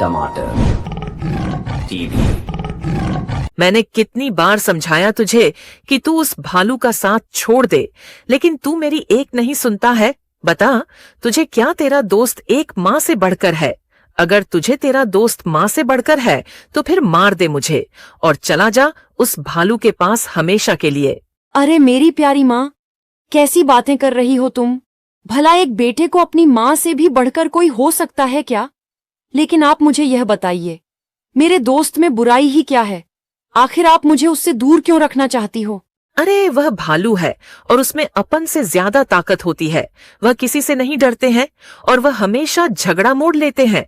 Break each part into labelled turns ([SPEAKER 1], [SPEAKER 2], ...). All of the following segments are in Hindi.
[SPEAKER 1] टमाटर, टीवी।
[SPEAKER 2] मैंने कितनी बार समझाया तुझे कि तू उस भालू का साथ छोड़ दे, लेकिन तू मेरी एक नहीं सुनता है। बता, तुझे क्या तेरा दोस्त एक माँ से बढ़कर है? अगर तुझे तेरा दोस्त माँ से बढ़कर है तो फिर मार दे मुझे और चला जा उस भालू के पास हमेशा के लिए।
[SPEAKER 3] अरे मेरी प्यारी माँ, कैसी बातें कर रही हो तुम? भला एक बेटे को अपनी माँ से भी बढ़कर कोई हो सकता है क्या? लेकिन आप मुझे यह बताइए, मेरे दोस्त में बुराई ही क्या है? आखिर आप मुझे उससे दूर क्यों रखना चाहती हो?
[SPEAKER 2] अरे वह भालू है और उसमें अपन से ज्यादा ताकत होती है। वह किसी से नहीं डरते हैं और वह हमेशा झगड़ा मोड़ लेते हैं।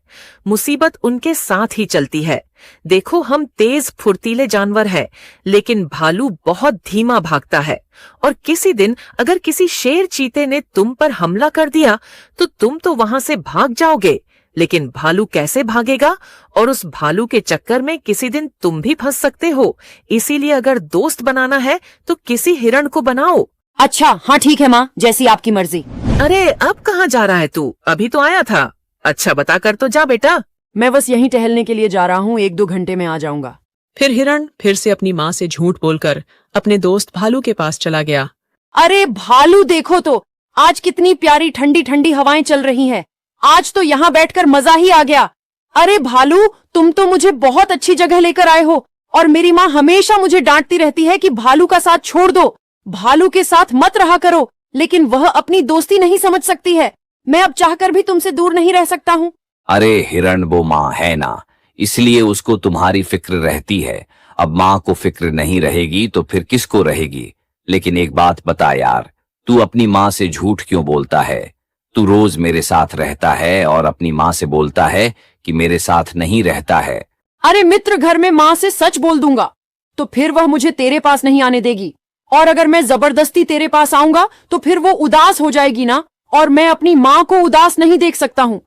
[SPEAKER 2] मुसीबत उनके साथ ही चलती है। देखो, हम तेज फुर्तीले जानवर हैं, लेकिन भालू बहुत धीमा भागता है। और किसी दिन अगर किसी शेर चीते ने तुम पर हमला कर दिया तो तुम तो वहां से भाग जाओगे, लेकिन भालू कैसे भागेगा? और उस भालू के चक्कर में किसी दिन तुम भी फंस सकते हो। इसीलिए अगर दोस्त बनाना है तो किसी हिरण को बनाओ।
[SPEAKER 3] अच्छा, हाँ ठीक है माँ, जैसी आपकी मर्जी।
[SPEAKER 2] अरे अब कहाँ जा रहा है तू? अभी तो आया था। अच्छा बता कर तो जा बेटा।
[SPEAKER 3] मैं बस यहीं टहलने के लिए जा रहा हूँ, 1-2 घंटे में आ जाऊंगा।
[SPEAKER 4] फिर हिरण फिर से अपनी माँ से झूठ बोलकर अपने दोस्त भालू के पास चला गया।
[SPEAKER 3] अरे भालू, देखो तो आज कितनी प्यारी ठंडी ठंडी हवाएं चल रही हैं। आज तो यहाँ बैठकर मजा ही आ गया। अरे भालू, तुम तो मुझे बहुत अच्छी जगह लेकर आए हो और मेरी माँ हमेशा मुझे डांटती रहती है कि भालू का साथ छोड़ दो, भालू के साथ मत रहा करो, लेकिन वह अपनी दोस्ती नहीं समझ सकती है। मैं अब चाहकर भी तुमसे दूर नहीं रह सकता हूँ।
[SPEAKER 1] अरे हिरण वो माँ है ना, इसलिए उसको तुम्हारी फिक्र रहती है। अब माँ को फिक्र नहीं रहेगी तो फिर किसको रहेगी? लेकिन एक बात बता यार, तू अपनी माँ से झूठ क्यों बोलता है? तू रोज मेरे साथ रहता है और अपनी माँ से बोलता है कि मेरे साथ नहीं रहता है।
[SPEAKER 3] अरे मित्र, घर में माँ से सच बोल दूंगा तो फिर वह मुझे तेरे पास नहीं आने देगी, और अगर मैं जबरदस्ती तेरे पास आऊंगा तो फिर वो उदास हो जाएगी ना, और मैं अपनी माँ को उदास नहीं देख सकता हूँ।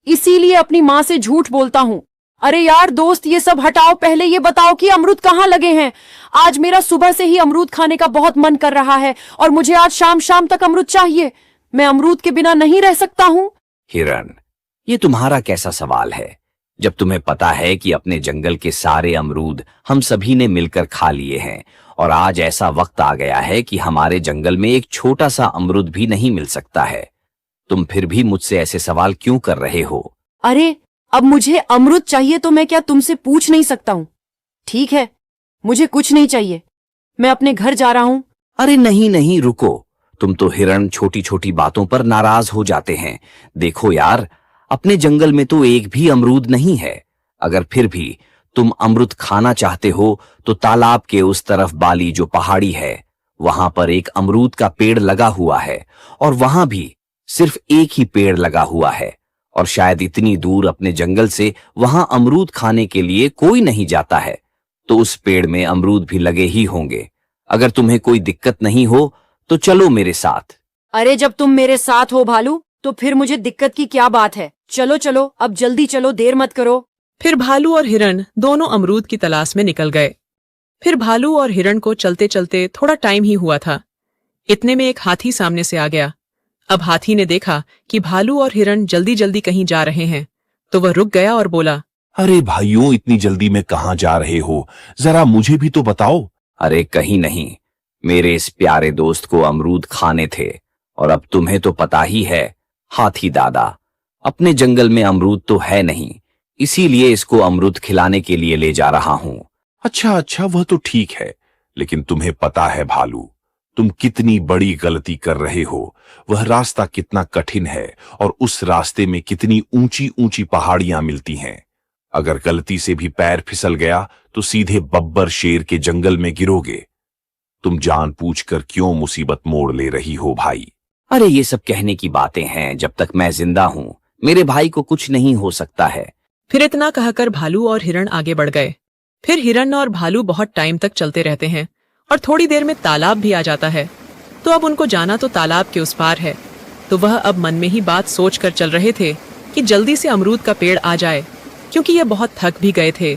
[SPEAKER 3] इसीलिए अपनी माँ से झूठ बोलता हूँ। अरे यार दोस्त, ये सब हटाओ, पहले ये बताओ कि अमरूद कहाँ लगे हैं? आज मेरा सुबह से ही अमरूद खाने का बहुत मन कर रहा है और मुझे आज शाम शाम तक अमरूद चाहिए। मैं अमरूद के बिना नहीं रह सकता हूँ।
[SPEAKER 1] हिरण, ये तुम्हारा कैसा सवाल है, जब तुम्हें पता है कि अपने जंगल के सारे अमरूद हम सभी ने मिलकर खा लिए हैं और आज ऐसा वक्त आ गया है कि हमारे जंगल में एक छोटा सा अमरूद भी नहीं मिल सकता है। तुम फिर भी मुझसे ऐसे सवाल क्यों कर रहे हो?
[SPEAKER 3] अरे अब मुझे अमरूद चाहिए तो मैं क्या तुमसे पूछ नहीं सकता हूँ? ठीक है, मुझे कुछ नहीं चाहिए, मैं अपने घर जा रहा हूँ।
[SPEAKER 1] अरे नहीं नहीं, रुको। तुम तो हिरण छोटी छोटी बातों पर नाराज हो जाते हैं। देखो यार, अपने जंगल में तो एक भी अमरूद नहीं है। अगर फिर भी तुम अमरूद खाना चाहते हो तो तालाब के उस तरफ वाली जो पहाड़ी है, वहां पर एक अमरूद का पेड़ लगा हुआ है और वहां भी सिर्फ एक ही पेड़ लगा हुआ है, और शायद इतनी दूर अपने जंगल से वहां अमरूद खाने के लिए कोई नहीं जाता है, तो उस पेड़ में अमरूद भी लगे ही होंगे। अगर तुम्हें कोई दिक्कत नहीं हो तो चलो मेरे साथ।
[SPEAKER 3] अरे जब तुम मेरे साथ हो भालू, तो फिर मुझे दिक्कत की क्या बात है? चलो चलो, अब जल्दी चलो, देर मत करो।
[SPEAKER 4] फिर भालू और हिरण दोनों अमरूद की तलाश में निकल गए। फिर भालू और हिरण को चलते चलते थोड़ा टाइम ही हुआ था। इतने में एक हाथी सामने से आ गया। अब हाथी ने देखा कि भालू और हिरण जल्दी जल्दी कहीं जा रहे हैं, तो वह रुक गया और बोला,
[SPEAKER 5] अरे भाइयों, इतनी जल्दी में कहाँ जा रहे हो? जरा मुझे भी तो बताओ।
[SPEAKER 1] अरे कहीं नहीं, मेरे इस प्यारे दोस्त को अमरूद खाने थे, और अब तुम्हें तो पता ही है हाथी दादा, अपने जंगल में अमरूद तो है नहीं, इसीलिए इसको अमरूद खिलाने के लिए ले जा रहा हूं।
[SPEAKER 5] अच्छा अच्छा, वह तो ठीक है, लेकिन तुम्हें पता है भालू, तुम कितनी बड़ी गलती कर रहे हो। वह रास्ता कितना कठिन है और उस रास्ते में कितनी ऊंची ऊंची पहाड़ियां मिलती हैं। अगर गलती से भी पैर फिसल गया तो सीधे बब्बर शेर के जंगल में गिरोगे। तुम जानबूझकर क्यों मुसीबत मोड़ ले रही हो भाई?
[SPEAKER 1] अरे ये सब कहने की बातें हैं, जब तक मैं जिंदा हूं मेरे भाई को कुछ नहीं हो सकता है।
[SPEAKER 4] फिर इतना कहकर भालू और हिरण आगे बढ़ गए। फिर हिरण और भालू बहुत टाइम तक चलते रहते हैं और थोड़ी देर में तालाब भी आ जाता है। तो अब उनको जाना तो तालाब के उस पार है, तो वह अब मन में ही बात सोच कर चल रहे थे कि जल्दी से अमरूद का पेड़ आ जाए, क्योंकि ये बहुत थक भी गए थे।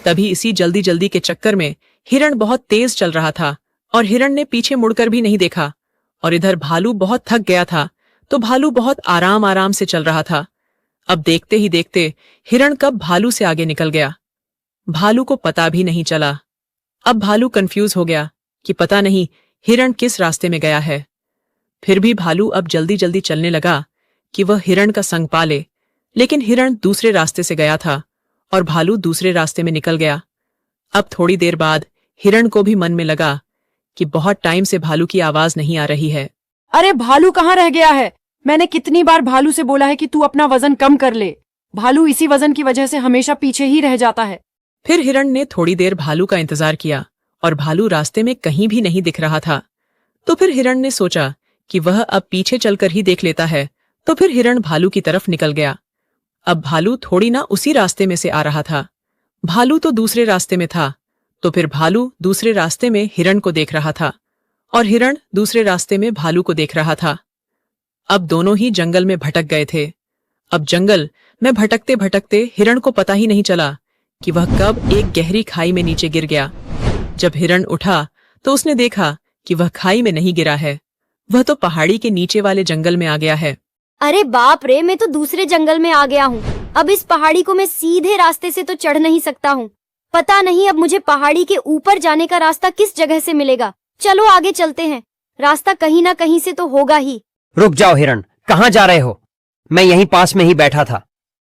[SPEAKER 4] तभी इसी जल्दी जल्दी के चक्कर में हिरण बहुत तेज चल रहा था और हिरण ने पीछे मुड़कर भी नहीं देखा, और इधर भालू बहुत थक गया था, तो भालू बहुत आराम आराम से चल रहा था। अब देखते ही देखते हिरण कब भालू से आगे निकल गया। भालू को पता भी नहीं चला। अब भालू कंफ्यूज हो गया कि पता नहीं हिरण किस रास्ते में गया है। फिर भी भालू अब जल्दी जल्दी चलने लगा कि वह हिरण का संग पाले, लेकिन हिरण दूसरे रास्ते से गया था और भालू दूसरे रास्ते में निकल गया। अब थोड़ी देर बाद हिरण को भी मन में लगा कि बहुत टाइम से भालू की आवाज नहीं आ रही है।
[SPEAKER 3] अरे भालू कहाँ रह गया है? मैंने कितनी बार भालू से बोला है कि तू अपना वजन कम कर ले। भालू इसी वजन की वजह से हमेशा पीछे ही रह जाता है।
[SPEAKER 4] फिर हिरण ने थोड़ी देर भालू का इंतजार किया और भालू रास्ते में कहीं भी नहीं दिख रहा था। तो फिर हिरण ने सोचा कि वह अब पीछे चलकर ही देख लेता है। तो फिर हिरण भालू की तरफ निकल गया। अब भालू थोड़ी ना उसी रास्ते में से आ रहा था। भालू तो दूसरे रास्ते में था। तो फिर भालू दूसरे रास्ते में हिरण को देख रहा था और हिरण दूसरे रास्ते में भालू को देख रहा था। अब दोनों ही जंगल में भटक गए थे। अब जंगल में भटकते भटकते हिरण को पता ही नहीं चला कि वह कब एक गहरी खाई में नीचे गिर गया। जब हिरण उठा तो उसने देखा कि वह खाई में नहीं गिरा है, वह तो पहाड़ी के नीचे वाले जंगल में आ गया है।
[SPEAKER 6] अरे बाप रे, मैं तो दूसरे जंगल में आ गया हूँ। अब इस पहाड़ी को मैं सीधे रास्ते से तो चढ़ नहीं सकता हूँ। पता नहीं अब मुझे पहाड़ी के ऊपर जाने का रास्ता किस जगह से मिलेगा। चलो आगे चलते हैं, रास्ता कहीं ना कहीं से तो होगा ही।
[SPEAKER 7] रुक जाओ हिरण, कहाँ जा रहे हो? मैं यहीं पास में ही बैठा था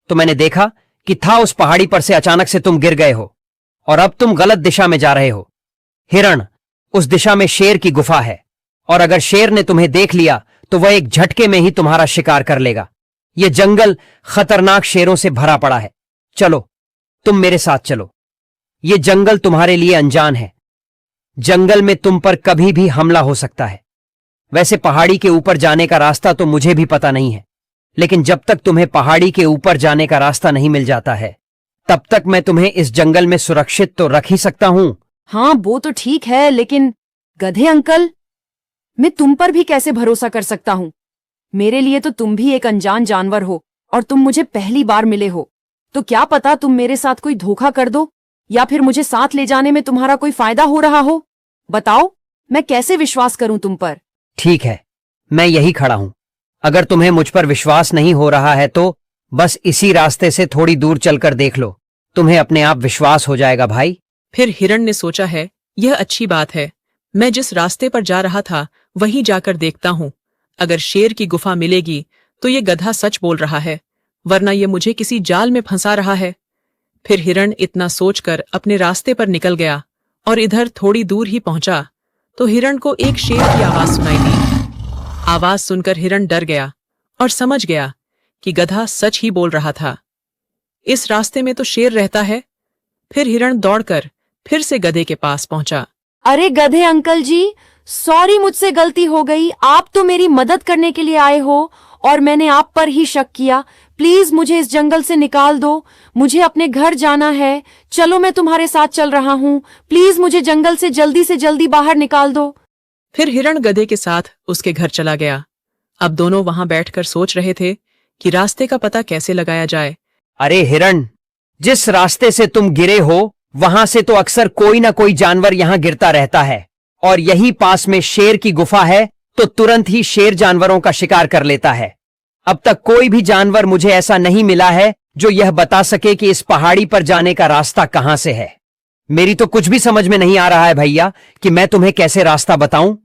[SPEAKER 7] तो मैंने देखा कि था उस पहाड़ी पर से अचानक से तुम गिर गए हो और अब तुम गलत दिशा में जा रहे हो। हिरण, उस दिशा में शेर की गुफा है और अगर शेर ने तुम्हें देख लिया तो वह एक झटके में ही तुम्हारा शिकार कर लेगा। यह जंगल खतरनाक शेरों से भरा पड़ा है। चलो, तुम मेरे साथ चलो। ये जंगल तुम्हारे लिए अनजान है। जंगल में तुम पर कभी भी हमला हो सकता है। वैसे पहाड़ी के ऊपर जाने का रास्ता तो मुझे भी पता नहीं है, लेकिन जब तक तुम्हें पहाड़ी के ऊपर जाने का रास्ता नहीं मिल जाता है तब तक मैं तुम्हें इस जंगल में सुरक्षित तो रख ही सकता हूं।
[SPEAKER 3] हाँ वो तो ठीक है, लेकिन गधे अंकल, मैं तुम पर भी कैसे भरोसा कर सकता हूँ? मेरे लिए तो तुम भी एक अनजान जानवर हो और तुम मुझे पहली बार मिले हो। तो क्या पता तुम मेरे साथ कोई धोखा कर दो या फिर मुझे साथ ले जाने में तुम्हारा कोई फायदा हो रहा हो। बताओ, मैं कैसे विश्वास करूं तुम पर?
[SPEAKER 7] ठीक है, मैं यही खड़ा हूं। अगर तुम्हें मुझ पर विश्वास नहीं हो रहा है तो बस इसी रास्ते से थोड़ी दूर चलकर देख लो, तुम्हें अपने आप विश्वास हो जाएगा भाई।
[SPEAKER 4] फिर हिरण ने सोचा है, यह अच्छी बात है, मैं जिस रास्ते पर जा रहा था वहीं जाकर देखता हूं। अगर शेर की गुफा मिलेगी तो ये गधा सच बोल रहा है, वरना ये मुझे किसी जाल में फंसा रहा है। फिर हिरण इतना सोचकर अपने रास्ते पर निकल गया और इधर थोड़ी दूर ही पहुंचा तो हिरण को एक शेर की आवाज सुनाई दी। आवाज सुनकर हिरण डर गया और समझ गया कि गधा सच ही बोल रहा था। इस रास्ते में तो शेर रहता है। फिर हिरण दौड़कर फिर से गधे के पास पहुंचा।
[SPEAKER 3] अरे गधे अंकल जी, सॉरी, मुझसे गलती हो गई। आप तो मेरी मदद करने के लिए आए हो और मैंने आप पर ही शक किया। प्लीज मुझे इस जंगल से निकाल दो, मुझे अपने घर जाना है। चलो मैं तुम्हारे साथ चल रहा हूँ, प्लीज मुझे जंगल से जल्दी बाहर निकाल दो।
[SPEAKER 4] फिर हिरण गधे के साथ उसके घर चला गया। अब दोनों वहां बैठकर सोच रहे थे कि रास्ते का पता कैसे लगाया जाए।
[SPEAKER 7] अरे हिरण, जिस रास्ते से तुम गिरे हो वहां से तो अक्सर कोई ना कोई जानवर यहां गिरता रहता है और यही पास में शेर की गुफा है तो तुरंत ही शेर जानवरों का शिकार कर लेता है। अब तक कोई भी जानवर मुझे ऐसा नहीं मिला है जो यह बता सके कि इस पहाड़ी पर जाने का रास्ता कहां से है। मेरी तो कुछ भी समझ में नहीं आ रहा है भैया कि मैं तुम्हें कैसे रास्ता बताऊं।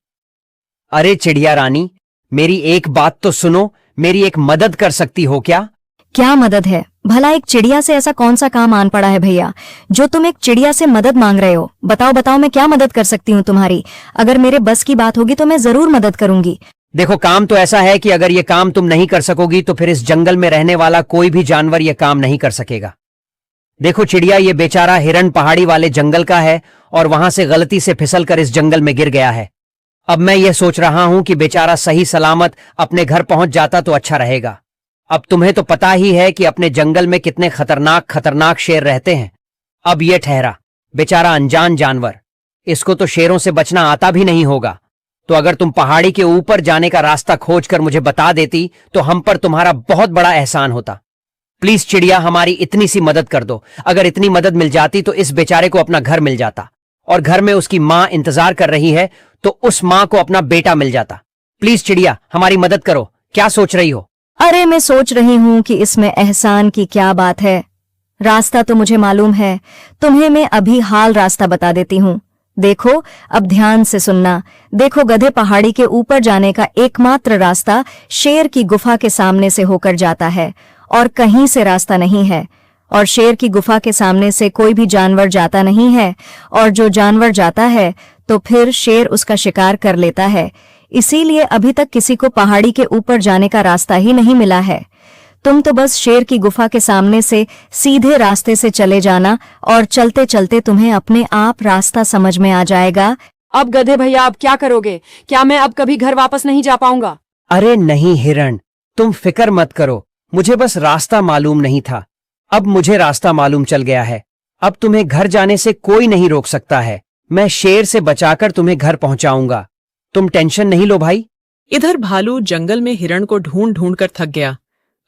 [SPEAKER 7] अरे चिड़िया रानी, मेरी एक बात तो सुनो, मेरी एक मदद कर सकती हो क्या?
[SPEAKER 6] क्या मदद है भला? एक चिड़िया से ऐसा कौन सा काम आन पड़ा है भैया जो तुम एक चिड़िया से मदद मांग रहे हो? बताओ मैं क्या मदद कर सकती हूँ तुम्हारी? अगर मेरे बस की बात होगी तो मैं जरूर मदद करूंगी।
[SPEAKER 7] देखो, काम तो ऐसा है कि अगर ये काम तुम नहीं कर सकोगी तो फिर इस जंगल में रहने वाला कोई भी जानवर ये काम नहीं कर सकेगा। देखो चिड़िया, ये बेचारा हिरण पहाड़ी वाले जंगल का है और वहां से गलती से फिसल कर इस जंगल में गिर गया है। अब मैं ये सोच रहा हूं कि बेचारा सही सलामत अपने घर पहुंच जाता तो अच्छा रहेगा। अब तुम्हें तो पता ही है कि अपने जंगल में कितने खतरनाक शेर रहते हैं। अब ये ठहरा बेचारा अनजान जानवर, इसको तो शेरों से बचना आता भी नहीं होगा। तो अगर तुम पहाड़ी के ऊपर जाने का रास्ता खोजकर मुझे बता देती तो हम पर तुम्हारा बहुत बड़ा एहसान होता। प्लीज चिड़िया, हमारी इतनी सी मदद कर दो। अगर इतनी मदद मिल जाती तो इस बेचारे को अपना घर मिल जाता और घर में उसकी माँ इंतजार कर रही है तो उस माँ को अपना बेटा मिल जाता। प्लीज चिड़िया, हमारी मदद करो। क्या सोच रही हो?
[SPEAKER 8] अरे मैं सोच रही हूँ कि इसमें एहसान की क्या बात है। रास्ता तो मुझे मालूम है, तुम्हें मैं अभी हाल रास्ता बता देती हूँ। देखो, अब ध्यान से सुनना। देखो गधे, पहाड़ी के ऊपर जाने का एकमात्र रास्ता शेर की गुफा के सामने से होकर जाता है और कहीं से रास्ता नहीं है। और शेर की गुफा के सामने से कोई भी जानवर जाता नहीं है, और जो जानवर जाता है तो फिर शेर उसका शिकार कर लेता है। इसीलिए अभी तक किसी को पहाड़ी के ऊपर जाने का रास्ता ही नहीं मिला है। तुम तो बस शेर की गुफा के सामने से सीधे रास्ते से चले जाना और चलते चलते तुम्हें अपने आप रास्ता समझ में आ जाएगा।
[SPEAKER 3] अब गधे भैया, अब क्या करोगे? क्या मैं अब कभी घर वापस नहीं जा पाऊंगा?
[SPEAKER 7] अरे नहीं हिरण, तुम फिक्र मत करो, मुझे बस रास्ता मालूम नहीं था। अब मुझे रास्ता मालूम चल गया है। अब तुम्हें घर जाने से कोई नहीं रोक सकता है। मैं शेर से बचाकर तुम्हें घर पहुंचाऊंगा। तुम टेंशन नहीं लो भाई।
[SPEAKER 4] इधर भालू जंगल में हिरण को ढूंढ ढूंढ कर थक गया।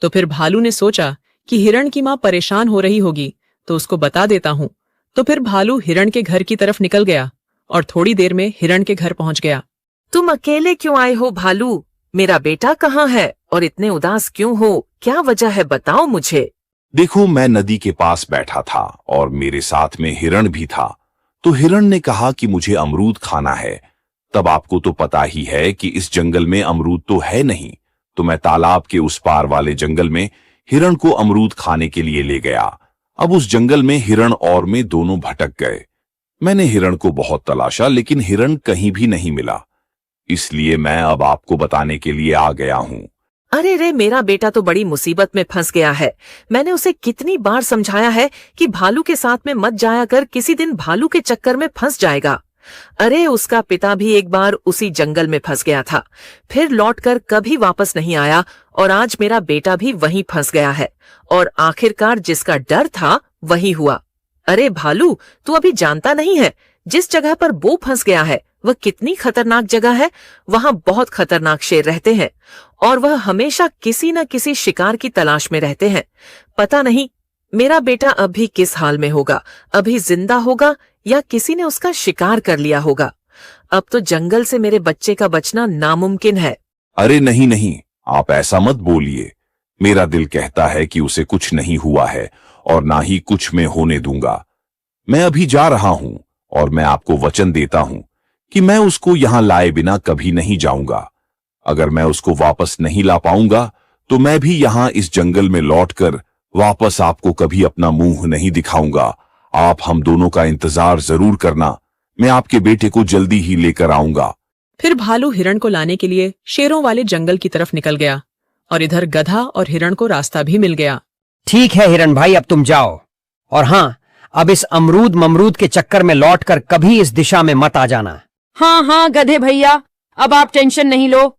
[SPEAKER 4] तो फिर भालू ने सोचा कि हिरण की माँ परेशान हो रही होगी तो उसको बता देता हूँ। तो फिर भालू हिरण के घर की तरफ निकल गया और थोड़ी देर में हिरण के घर पहुंच गया।
[SPEAKER 2] तुम अकेले क्यों आए हो भालू? मेरा बेटा कहाँ है और इतने उदास क्यों हो? क्या वजह है, बताओ मुझे।
[SPEAKER 5] देखो, मैं नदी के पास बैठा था और मेरे साथ में हिरण भी था। तो हिरण ने कहा कि मुझे अमरूद खाना है। तब आपको तो पता ही है कि इस जंगल में अमरूद तो है नहीं, तो मैं तालाब के उस पार वाले जंगल में हिरण को अमरूद खाने के लिए ले गया। अब उस जंगल में हिरण और मैं दोनों भटक गए। मैंने हिरण को बहुत तलाशा, लेकिन हिरण कहीं भी नहीं मिला। इसलिए मैं अब आपको बताने के लिए आ गया हूं।
[SPEAKER 2] अरे रे, मेरा बेटा तो बड़ी मुसीबत में फंस गया है। मैंने उसे कितनी बार समझाया है कि भालू के साथ में मत जाया कर, किसी दिन भालू के चक्कर में फंस जाएगा। अरे उसका पिता भी एक बार उसी जंगल में फंस गया था, फिर लौटकर कभी वापस नहीं आया, और आज मेरा बेटा भी वहीं फंस गया है। और आखिरकार जिसका डर था वही हुआ। अरे भालू, तू अभी जानता नहीं है जिस जगह पर वो फंस गया है वह कितनी खतरनाक जगह है। वहां बहुत खतरनाक शेर रहते हैं और वह हमेशा किसी न किसी शिकार की तलाश में रहते हैं। पता नहीं मेरा बेटा अभी किस हाल में होगा, अभी जिंदा होगा या किसी ने उसका शिकार कर लिया होगा। अब तो जंगल से मेरे बच्चे का बचना नामुमकिन है।
[SPEAKER 5] अरे नहीं नहीं, आप ऐसा मत बोलिए। मेरा दिल कहता है कि उसे कुछ नहीं हुआ है और ना ही कुछ मैं होने दूंगा। मैं अभी जा रहा हूं और मैं आपको वचन देता हूं कि मैं उसको यहां लाए बिना कभी नहीं जाऊंगा। अगर मैं उसको वापस नहीं ला पाऊंगा तो मैं भी यहां इस जंगल में लौटकर वापस आपको कभी अपना मुंह नहीं दिखाऊंगा। आप हम दोनों का इंतजार जरूर करना, मैं आपके बेटे को जल्दी ही लेकर आऊंगा।
[SPEAKER 4] फिर भालू हिरण को लाने के लिए शेरों वाले जंगल की तरफ निकल गया और इधर गधा और हिरण को रास्ता भी मिल गया।
[SPEAKER 7] ठीक है हिरण भाई, अब तुम जाओ। और हाँ, अब इस अमरूद ममरूद के चक्कर में लौटकर कभी इस दिशा में मत आ जाना।
[SPEAKER 3] हाँ हाँ गधे भैया, अब आप टेंशन नहीं लो,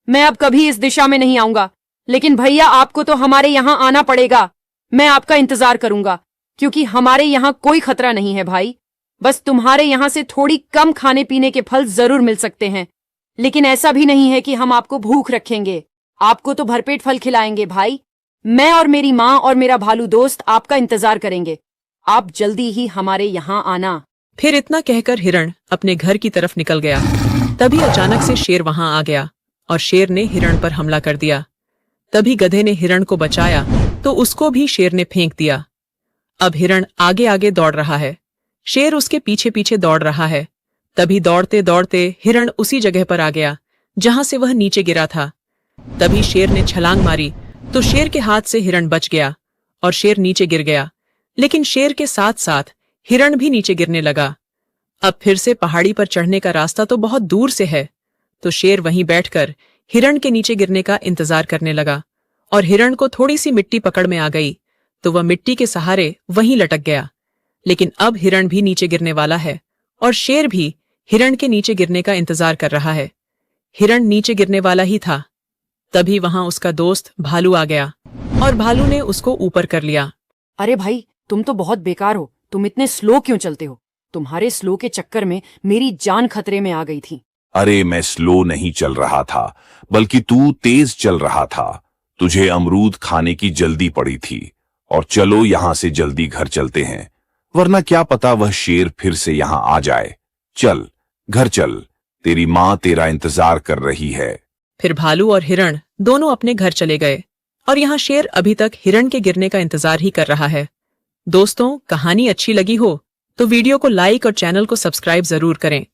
[SPEAKER 3] मैं अब कभी इस दिशा में नहीं आऊंगा। लेकिन भैया, आपको तो हमारे यहाँ आना पड़ेगा। मैं आपका इंतजार करूंगा, क्योंकि हमारे यहाँ कोई खतरा नहीं है भाई। बस तुम्हारे यहाँ से थोड़ी कम खाने पीने के फल जरूर मिल सकते हैं, लेकिन ऐसा भी नहीं है कि हम आपको भूख रखेंगे। आपको तो भरपेट फल खिलाएंगे भाई। मैं और मेरी माँ और मेरा भालू दोस्त आपका इंतजार करेंगे। आप जल्दी ही हमारे यहाँ आना।
[SPEAKER 4] फिर इतना कहकर हिरण अपने घर की तरफ निकल गया। तभी अचानक से शेर वहां आ गया और शेर ने हिरण पर हमला कर दिया। तभी गधे ने हिरण को बचाया तो उसको भी शेर ने फेंक दिया। अब हिरण आगे आगे दौड़ रहा है, शेर उसके पीछे पीछे दौड़ रहा है। तभी दौड़ते दौड़ते हिरण उसी जगह पर आ गया जहां से वह नीचे गिरा था। तभी शेर ने छलांग मारी तो शेर के हाथ से हिरण बच गया और शेर नीचे गिर गया। लेकिन शेर के साथ साथ हिरण भी नीचे गिरने लगा। अब फिर से पहाड़ी पर चढ़ने का रास्ता तो बहुत दूर से है, तो शेर वहीं बैठकर हिरण के नीचे गिरने का इंतजार करने लगा। और हिरण को थोड़ी सी मिट्टी पकड़ में आ गई तो वह मिट्टी के सहारे वहीं लटक गया। लेकिन अब हिरण भी नीचे गिरने वाला है और शेर भी हिरण के नीचे गिरने का इंतजार कर रहा है। हिरण नीचे गिरने वाला ही था, तभी वहां उसका दोस्त भालू आ गया और भालू ने उसको ऊपर कर लिया।
[SPEAKER 3] अरे भाई, तुम तो बहुत बेकार हो। तुम इतने स्लो क्यों चलते हो? तुम्हारे स्लो के चक्कर में मेरी जान खतरे में आ गई थी।
[SPEAKER 5] अरे मैं स्लो नहीं चल रहा था, बल्कि तू तेज चल रहा था। तुझे अमरूद खाने की जल्दी पड़ी थी और चलो यहां से जल्दी घर चलते हैं, वरना क्या पता वह शेर फिर से यहां आ जाए। चल घर चल, तेरी माँ तेरा इंतजार कर रही है।
[SPEAKER 4] फिर भालू और हिरण दोनों अपने घर चले गए और यहाँ शेर अभी तक हिरण के गिरने का इंतजार ही कर रहा है। दोस्तों, कहानी अच्छी लगी हो तो वीडियो को लाइक और चैनल को सब्सक्राइब जरूर करें।